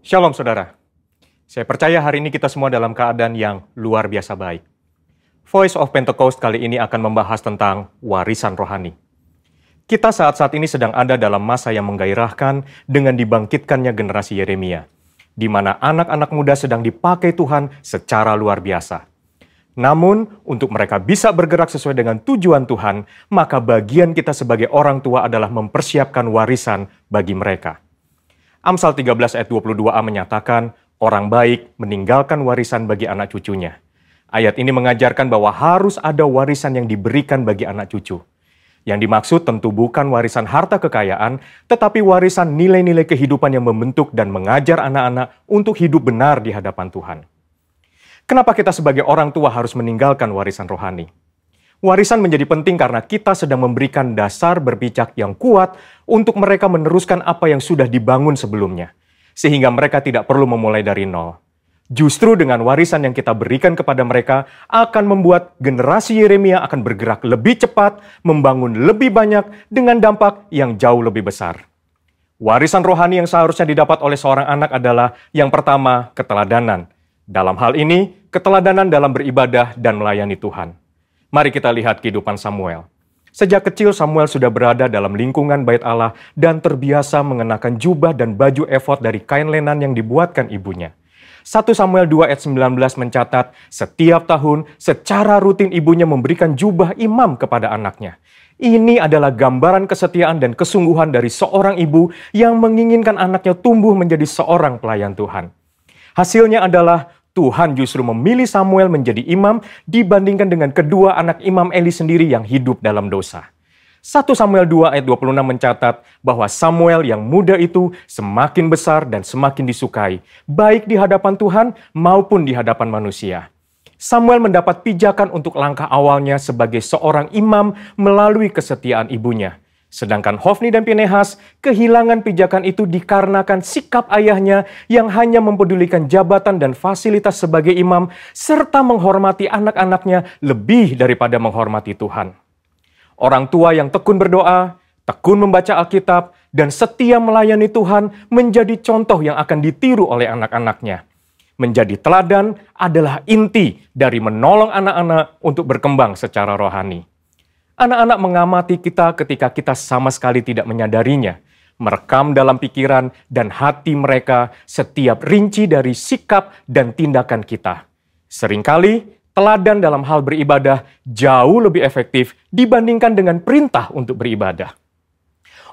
Shalom saudara, saya percaya hari ini kita semua dalam keadaan yang luar biasa baik. Voice of Pentecost kali ini akan membahas tentang warisan rohani. Kita saat ini sedang ada dalam masa yang menggairahkan dengan dibangkitkannya generasi Yeremia, di mana anak-anak muda sedang dipakai Tuhan secara luar biasa. Namun, untuk mereka bisa bergerak sesuai dengan tujuan Tuhan, maka bagian kita sebagai orang tua adalah mempersiapkan warisan bagi mereka. Amsal 13 ayat 22a menyatakan, orang baik meninggalkan warisan bagi anak cucunya. Ayat ini mengajarkan bahwa harus ada warisan yang diberikan bagi anak cucu. Yang dimaksud tentu bukan warisan harta kekayaan, tetapi warisan nilai-nilai kehidupan yang membentuk dan mengajar anak-anak untuk hidup benar di hadapan Tuhan. Kenapa kita sebagai orang tua harus meninggalkan warisan rohani? Warisan menjadi penting karena kita sedang memberikan dasar berpijak yang kuat untuk mereka meneruskan apa yang sudah dibangun sebelumnya, sehingga mereka tidak perlu memulai dari nol. Justru dengan warisan yang kita berikan kepada mereka akan membuat generasi Yeremia akan bergerak lebih cepat, membangun lebih banyak dengan dampak yang jauh lebih besar. Warisan rohani yang seharusnya didapat oleh seorang anak adalah yang pertama, keteladanan. Dalam hal ini, keteladanan dalam beribadah dan melayani Tuhan. Mari kita lihat kehidupan Samuel. Sejak kecil Samuel sudah berada dalam lingkungan bait Allah dan terbiasa mengenakan jubah dan baju efod dari kain lenan yang dibuatkan ibunya. 1 Samuel 2 ayat 19 mencatat, setiap tahun secara rutin ibunya memberikan jubah imam kepada anaknya. Ini adalah gambaran kesetiaan dan kesungguhan dari seorang ibu yang menginginkan anaknya tumbuh menjadi seorang pelayan Tuhan. Hasilnya adalah Tuhan justru memilih Samuel menjadi imam dibandingkan dengan kedua anak imam Eli sendiri yang hidup dalam dosa. 1 Samuel 2 ayat 26 mencatat bahwa Samuel yang muda itu semakin besar dan semakin disukai, baik di hadapan Tuhan maupun di hadapan manusia. Samuel mendapat pijakan untuk langkah awalnya sebagai seorang imam melalui kesetiaan ibunya. Sedangkan Hofni dan Pinehas kehilangan pijakan itu dikarenakan sikap ayahnya yang hanya mempedulikan jabatan dan fasilitas sebagai imam serta menghormati anak-anaknya lebih daripada menghormati Tuhan. Orang tua yang tekun berdoa, tekun membaca Alkitab, dan setia melayani Tuhan menjadi contoh yang akan ditiru oleh anak-anaknya. Menjadi teladan adalah inti dari menolong anak-anak untuk berkembang secara rohani. Anak-anak mengamati kita ketika kita sama sekali tidak menyadarinya, merekam dalam pikiran dan hati mereka setiap rinci dari sikap dan tindakan kita. Seringkali, teladan dalam hal beribadah jauh lebih efektif dibandingkan dengan perintah untuk beribadah.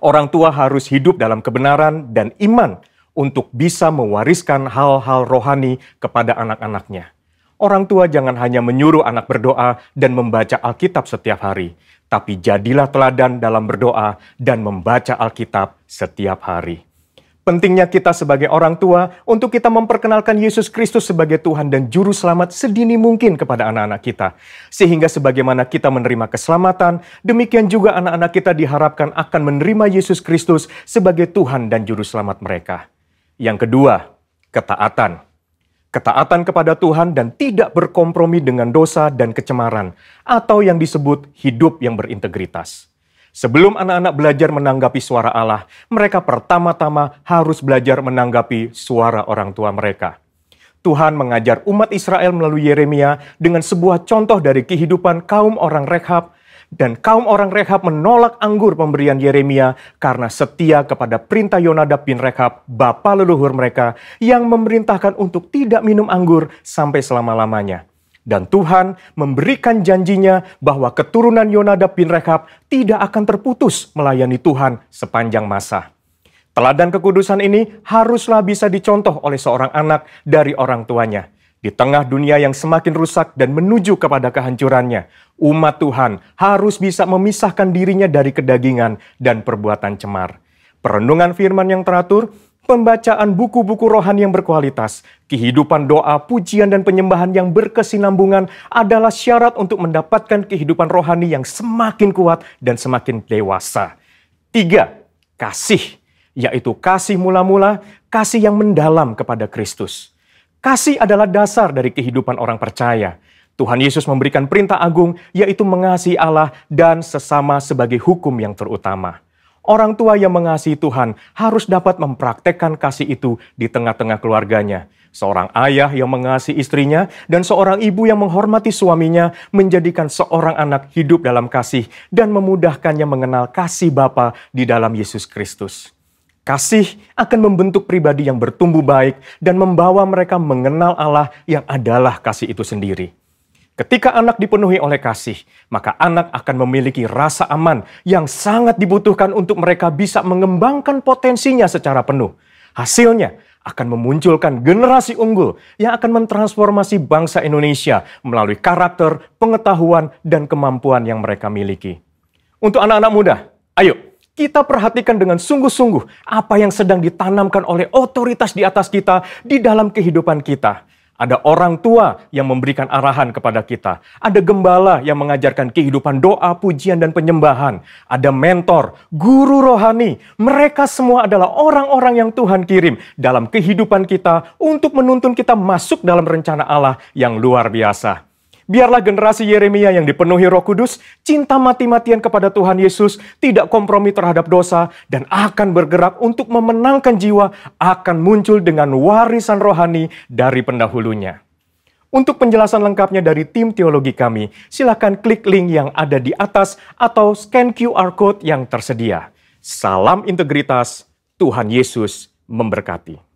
Orang tua harus hidup dalam kebenaran dan iman untuk bisa mewariskan hal-hal rohani kepada anak-anaknya. Orang tua jangan hanya menyuruh anak berdoa dan membaca Alkitab setiap hari, tapi jadilah teladan dalam berdoa dan membaca Alkitab setiap hari. Pentingnya kita sebagai orang tua untuk kita memperkenalkan Yesus Kristus sebagai Tuhan dan Juru Selamat sedini mungkin kepada anak-anak kita. Sehingga sebagaimana kita menerima keselamatan, demikian juga anak-anak kita diharapkan akan menerima Yesus Kristus sebagai Tuhan dan Juru Selamat mereka. Yang kedua, ketaatan. Ketaatan kepada Tuhan dan tidak berkompromi dengan dosa dan kecemaran, atau yang disebut hidup yang berintegritas. Sebelum anak-anak belajar menanggapi suara Allah, mereka pertama-tama harus belajar menanggapi suara orang tua mereka. Tuhan mengajar umat Israel melalui Yeremia dengan sebuah contoh dari kehidupan kaum orang Rekhab, dan kaum orang Rekhab menolak anggur pemberian Yeremia karena setia kepada perintah Yonadab bin Rekhab, bapa leluhur mereka, yang memerintahkan untuk tidak minum anggur sampai selama-lamanya. Dan Tuhan memberikan janjinya bahwa keturunan Yonadab bin Rekhab tidak akan terputus melayani Tuhan sepanjang masa. Teladan kekudusan ini haruslah bisa dicontoh oleh seorang anak dari orang tuanya. Di tengah dunia yang semakin rusak dan menuju kepada kehancurannya, umat Tuhan harus bisa memisahkan dirinya dari kedagingan dan perbuatan cemar. Perenungan firman yang teratur, pembacaan buku-buku rohani yang berkualitas, kehidupan doa, pujian, dan penyembahan yang berkesinambungan adalah syarat untuk mendapatkan kehidupan rohani yang semakin kuat dan semakin dewasa. 3. Kasih, yaitu kasih mula-mula, kasih yang mendalam kepada Kristus. Kasih adalah dasar dari kehidupan orang percaya. Tuhan Yesus memberikan perintah agung, yaitu mengasihi Allah dan sesama sebagai hukum yang terutama. Orang tua yang mengasihi Tuhan harus dapat mempraktekkan kasih itu di tengah-tengah keluarganya. Seorang ayah yang mengasihi istrinya dan seorang ibu yang menghormati suaminya menjadikan seorang anak hidup dalam kasih dan memudahkannya mengenal kasih Bapa di dalam Yesus Kristus. Kasih akan membentuk pribadi yang bertumbuh baik dan membawa mereka mengenal Allah yang adalah kasih itu sendiri. Ketika anak dipenuhi oleh kasih, maka anak akan memiliki rasa aman yang sangat dibutuhkan untuk mereka bisa mengembangkan potensinya secara penuh. Hasilnya akan memunculkan generasi unggul yang akan mentransformasi bangsa Indonesia melalui karakter, pengetahuan, dan kemampuan yang mereka miliki. Untuk anak-anak muda, ayo kita perhatikan dengan sungguh-sungguh apa yang sedang ditanamkan oleh otoritas di atas kita di dalam kehidupan kita. Ada orang tua yang memberikan arahan kepada kita. Ada gembala yang mengajarkan kehidupan doa, pujian, dan penyembahan. Ada mentor, guru rohani. Mereka semua adalah orang-orang yang Tuhan kirim dalam kehidupan kita untuk menuntun kita masuk dalam rencana Allah yang luar biasa. Biarlah generasi Yeremia yang dipenuhi Roh Kudus, cinta mati-matian kepada Tuhan Yesus, tidak kompromi terhadap dosa, dan akan bergerak untuk memenangkan jiwa, akan muncul dengan warisan rohani dari pendahulunya. Untuk penjelasan lengkapnya dari tim teologi kami, silakan klik link yang ada di atas atau scan QR Code yang tersedia. Salam integritas, Tuhan Yesus memberkati.